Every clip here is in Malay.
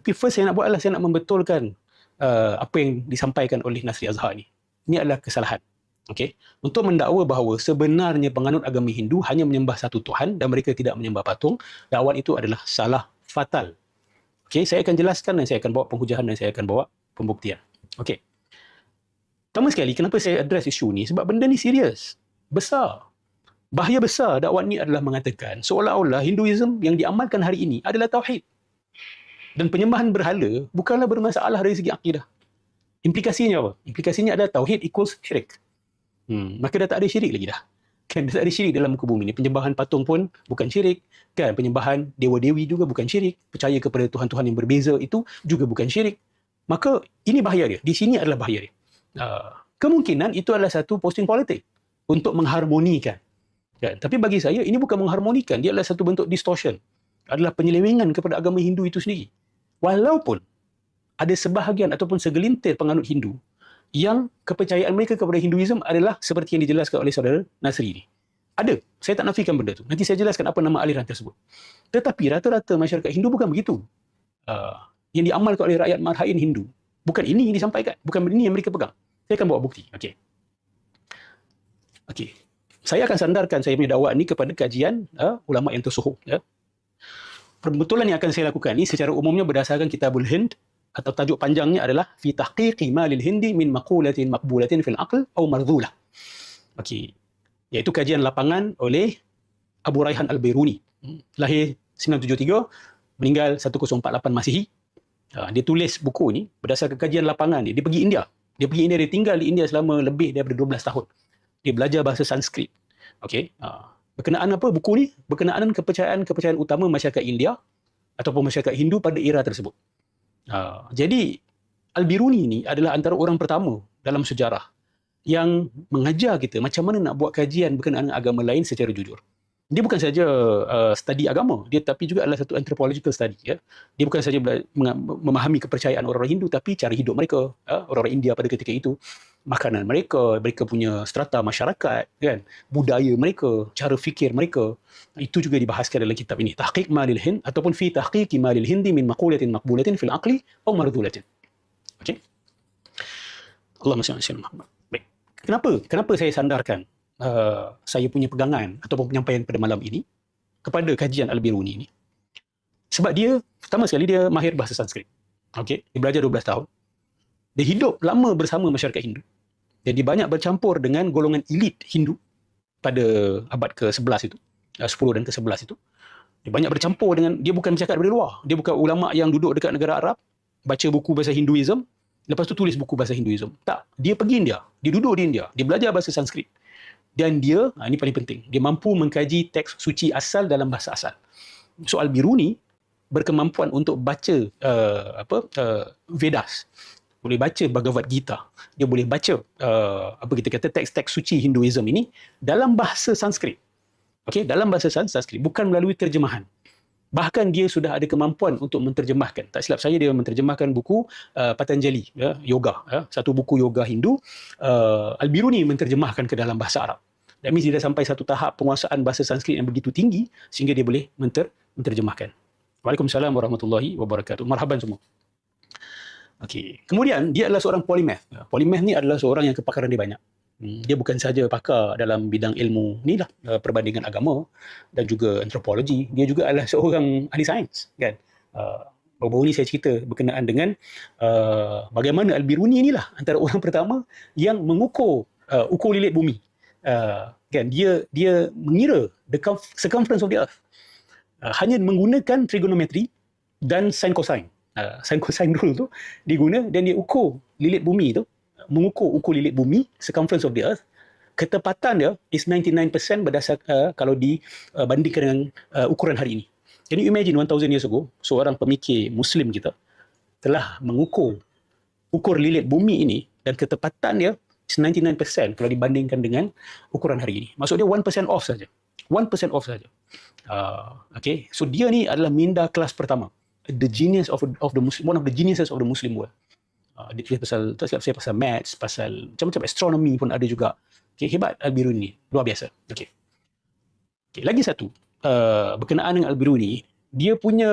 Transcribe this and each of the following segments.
Tapi first saya nak buat adalah saya nak membetulkan apa yang disampaikan oleh Nasri Azhar ni. Ini adalah kesalahan. Okey, untuk mendakwa bahawa sebenarnya penganut agama Hindu hanya menyembah satu Tuhan dan mereka tidak menyembah patung, dakwaan itu adalah salah fatal. Okey, saya akan jelaskan dan saya akan bawa penghujahan dan saya akan bawa pembuktian. Okey. Pertama sekali, kenapa saya address isu ni? Sebab benda ni serius, besar. Bahaya besar dakwaan ni adalah mengatakan seolah-olah Hinduism yang diamalkan hari ini adalah tauhid. Dan penyembahan berhala bukanlah bermasalah dari segi akidah. Implikasinya apa? Implikasinya adalah tauhid equals syirik. Maka dah tak ada syirik lagi dah. Kan dah tak ada syirik dalam muka bumi ni. Penyembahan patung pun bukan syirik. Kan penyembahan dewa-dewi juga bukan syirik. Percaya kepada tuhan-tuhan yang berbeza itu juga bukan syirik. Maka ini bahaya dia. Di sini adalah bahaya dia. Kemungkinan itu adalah satu posting politik untuk mengharmonikan. Kan? Tapi bagi saya ini bukan mengharmonikan. Dia adalah satu bentuk distortion. Adalah penyelewengan kepada agama Hindu itu sendiri. Walaupun ada sebahagian ataupun segelintir penganut Hindu yang kepercayaan mereka kepada Hinduism adalah seperti yang dijelaskan oleh saudara Nasri ni. Ada. Saya tak nafikan benda tu. Nanti saya jelaskan apa nama aliran tersebut. Tetapi rata-rata masyarakat Hindu bukan begitu. Yang diamalkan oleh rakyat marhain Hindu. Bukan ini yang disampaikan. Bukan ini yang mereka pegang. Saya akan bawa bukti. Okey. Okey. Saya akan sandarkan saya punya dakwaan ni kepada kajian ulama yang tersohor. Ya. Pembetulan yang akan saya lakukan ni secara umumnya berdasarkan Kitabul Hind, atau tajuk panjangnya adalah fi tahqiqi malil hindi min maqulatin maqbulatin fil aql atau mardhulah. Okey. Iaitu kajian lapangan oleh Abu Raihan Al-Biruni. Lahir 973, meninggal 1048 Masihi. Dia tulis buku ni berdasarkan kajian lapangan dia. Dia pergi India. Dia tinggal di India selama lebih daripada 12 tahun. Dia belajar bahasa Sanskrit. Okey. Berkenaan apa buku ni? Berkenaan kepercayaan utama masyarakat India ataupun masyarakat Hindu pada era tersebut. Jadi Al-Biruni ni adalah antara orang pertama dalam sejarah yang mengajar kita macam mana nak buat kajian berkenaan dengan agama lain secara jujur. Dia bukan saja study agama, dia tapi juga adalah satu anthropological study. Ya. Dia bukan saja memahami kepercayaan orang-orang Hindu, tapi cara hidup mereka, orang-orang India pada ketika itu, makanan mereka, mereka punya strata masyarakat, kan, budaya mereka, cara fikir mereka. Itu juga dibahaskan dalam kitab ini. Tahqiq Malil Hind ataupun fi tahqiqi Malil Hindi min maqulatin maqbulatin fil aqli atau mardulatin. Okey. Allahumma salli ala Muhammad. Baik. Kenapa saya sandarkan saya punya pegangan ataupun penyampaian pada malam ini kepada kajian Al-Biruni ini? Sebab dia, pertama sekali dia mahir bahasa Sanskrit. Okey, dia belajar 12 tahun. Dia hidup lama bersama masyarakat Hindu. Dan dia banyak bercampur dengan golongan elit Hindu pada abad ke-11 itu, 10 dan ke-11 itu. Dia banyak bercampur dengan, dia bukan bercakap dari luar. Dia bukan ulama yang duduk dekat negara Arab, baca buku bahasa Hinduism, lepas tu tulis buku bahasa Hinduism. Tak, dia pergi India, dia duduk di India, dia belajar bahasa Sanskrit. Dan dia, ini paling penting, dia mampu mengkaji teks suci asal dalam bahasa asal. So Al-Biruni berkemampuan untuk baca Vedas, boleh baca Bhagavad Gita, dia boleh baca apa kita kata teks-teks suci Hinduism ini dalam bahasa Sanskrit. Okey, dalam bahasa Sanskrit, bukan melalui terjemahan. Bahkan dia sudah ada kemampuan untuk menterjemahkan. Tak silap saya, dia menterjemahkan buku Patanjali, yoga, satu buku yoga Hindu. Al-Biruni menterjemahkan ke dalam bahasa Arab. That means dia dah sampai satu tahap penguasaan bahasa Sanskrit yang begitu tinggi sehingga dia boleh menterjemahkan. Waalaikumsalam warahmatullahi wabarakatuh. Marhaban semua. Okey. Kemudian dia adalah seorang polymath. Polymath ni adalah seorang yang kepakaran dia banyak. Dia bukan saja pakar dalam bidang ilmu ni lah, perbandingan agama dan juga antropologi. Dia juga adalah seorang ahli sains, kan. Baru-baru ni saya cerita berkenaan dengan bagaimana Al-Biruni inilah antara orang pertama yang mengukur ukur lilit bumi. Kan, dia mengira the circumference of the earth hanya menggunakan trigonometri dan sin cosine. Sin cosine rule tu diguna dan dia ukur lilit bumi tu, mengukur ukur lilit bumi, circumference of the earth. Ketepatan dia is 99% berdasarkan kalau dibandingkan dengan ukuran hari ini. Can you imagine 1000 years ago, seorang pemikir Muslim kita telah mengukur lilit bumi ini dan ketepatan dia is 99% kalau dibandingkan dengan ukuran hari ini. Maksud dia 1% off saja. 1% off saja. Okay. So dia ni adalah minda kelas pertama. The genius of the Muslim, one of the geniuses of the Muslim world. Dia tulis pasal, tak silap saya, pasal maths, pasal macam-macam astronomy pun ada juga. Okay, hebat Al-Biruni ni, luar biasa. Okay. Okay, lagi satu, berkenaan dengan Al-Biruni, dia punya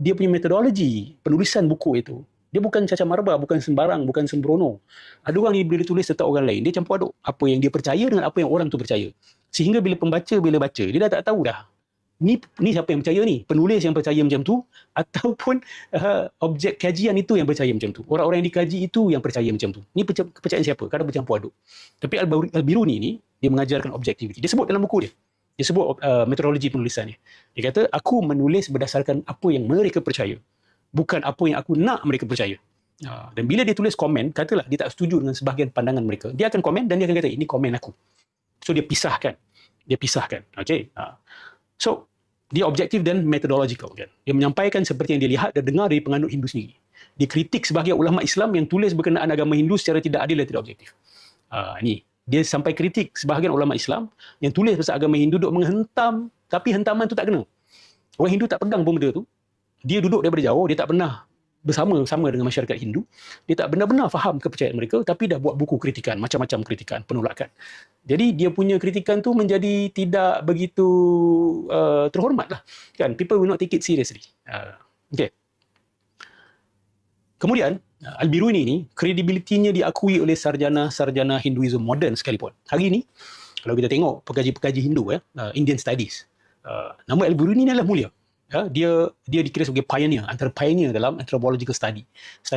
dia punya metodologi penulisan buku itu. Dia bukan cacat marba, bukan sembarang, bukan sembrono. Ada orang yang bila tulis tentang orang lain, dia campur aduk apa yang dia percaya dengan apa yang orang tu percaya. Sehingga bila pembaca, bila baca, dia dah tak tahu dah. Ni siapa yang percaya ni? Penulis yang percaya macam tu ataupun objek kajian itu yang percaya macam tu. Orang-orang yang dikaji itu yang percaya macam tu. Ni kepercayaan siapa? Kadang bercampur aduk. Tapi Al-Biruni ni, dia mengajarkan objektiviti. Dia sebut dalam buku dia. Dia sebut metodologi penulisan ni. Dia kata, aku menulis berdasarkan apa yang mereka percaya. Bukan apa yang aku nak mereka percaya. Dan bila dia tulis komen, katalah dia tak setuju dengan sebahagian pandangan mereka, dia akan komen dan dia akan kata, ini komen aku. So dia pisahkan. Okay. So dia objektif dan metodological kan. Dia menyampaikan seperti yang dia lihat dan dengar dari penganut Hindu sendiri. Dia kritik sebahagian ulama Islam yang tulis berkenaan agama Hindu secara tidak adil dan tidak objektif. Ni dia sampai kritik sebahagian ulama Islam yang tulis pasal agama Hindu duk menghentam, tapi hentaman tu tak kena. Orang Hindu tak pegang pun benda tu. Dia duduk daripada jauh, dia tak pernah bersama-sama dengan masyarakat Hindu. Dia tak benar-benar faham kepercayaan mereka, tapi dah buat buku kritikan, macam-macam kritikan, penolakan. Jadi dia punya kritikan tu menjadi tidak begitu terhormat lah. Kan? People will not take it seriously. Okay. Kemudian, Al-Biruni ni, kredibilitinya diakui oleh sarjana Hinduism moden sekalipun. Hari ni, kalau kita tengok pekaji-pekaji Hindu, Indian Studies, nama Al-Biruni ni adalah mulia. Dia dikira sebagai antara pioneer dalam anthropological study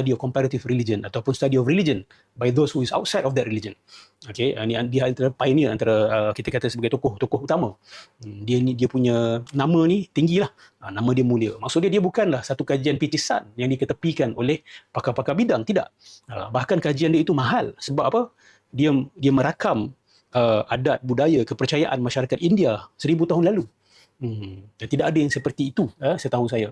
of comparative religion ataupun study of religion by those who is outside of that religion. Okay, dia antara pioneer, antara kita kata sebagai tokoh utama. Dia punya nama ni tinggilah. Nama dia mulia. Maksudnya dia bukanlah satu kajian pitisan yang diketepikan oleh pakar-pakar bidang, tidak. Bahkan kajian dia itu mahal. Sebab apa? Dia merakam adat, budaya, kepercayaan masyarakat India 1000 tahun lalu. Dan tidak ada yang seperti itu, setahu saya.